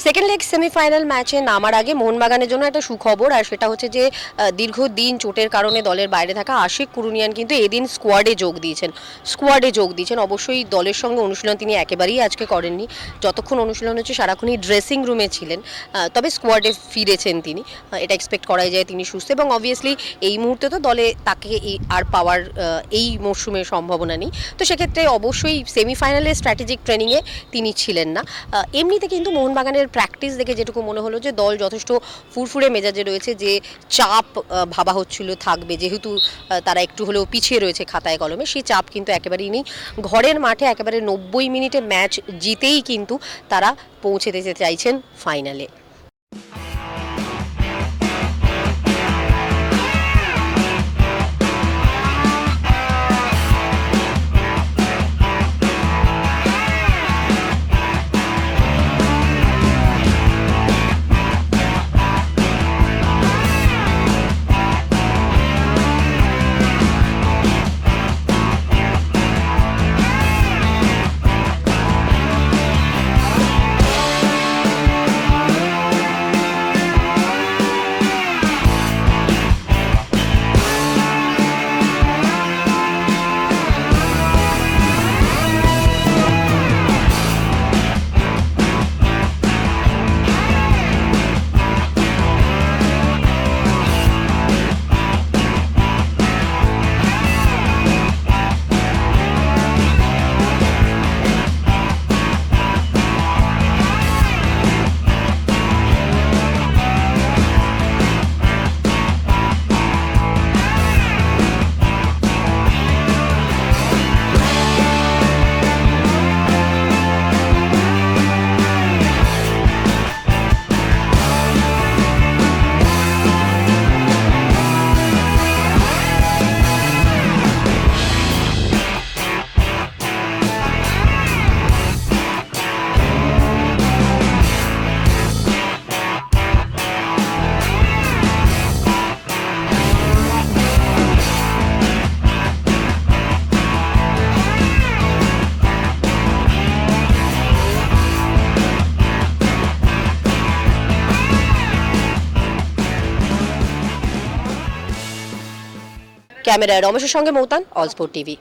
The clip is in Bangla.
সেকেন্ড লেগ সেমিফাইনাল ম্যাচে নামার আগে মোহনবাগানের জন্য একটা সুখবর, আর সেটা হচ্ছে যে দীর্ঘদিন চোটের কারণে দলের বাইরে থাকা আশিক কুরুনিয়ান কিন্তু এদিন স্কোয়াডে যোগ দিয়েছেন। অবশ্যই দলের সঙ্গে অনুশীলন তিনি একেবারেই আজকে করেননি। যতক্ষণ অনুশীলন হচ্ছে সারাক্ষণই ড্রেসিং রুমে ছিলেন, তবে স্কোয়াডে ফিরেছেন তিনি। এটা এক্সপেক্ট করাই যায় তিনি সুস্থ, এবং অবভিয়াসলি এই মুহূর্তে তো দলে তাকে আর পাওয়ার এই মরশুমের সম্ভাবনা নেই। তো সেক্ষেত্রে অবশ্যই সেমিফাইনালে স্ট্র্যাটেজিক ট্রেনিংয়ে তিনি ছিলেন না। এমনিতে কিন্তু মোহনবাগানের প্র্যাকটিস দেখে যেটুকু মনে হলো যে দল যথেষ্ট ফুরফুরে মেজাজে রয়েছে, যে চাপ ভাবা হচ্ছিল থাকবে, যেহেতু তারা একটু হলেও পিছিয়ে রয়েছে খাতায় কলমে, সেই চাপ কিন্তু একেবারেই নেই। ঘরের মাঠে একেবারে 90 মিনিটে ম্যাচ জিতেই কিন্তু তারা পৌঁছে যেতে চাইছেন ফাইনালে। ক্যামেরায় রমেশের সঙ্গে মৌতান, অলস্পোর্ট টিভি।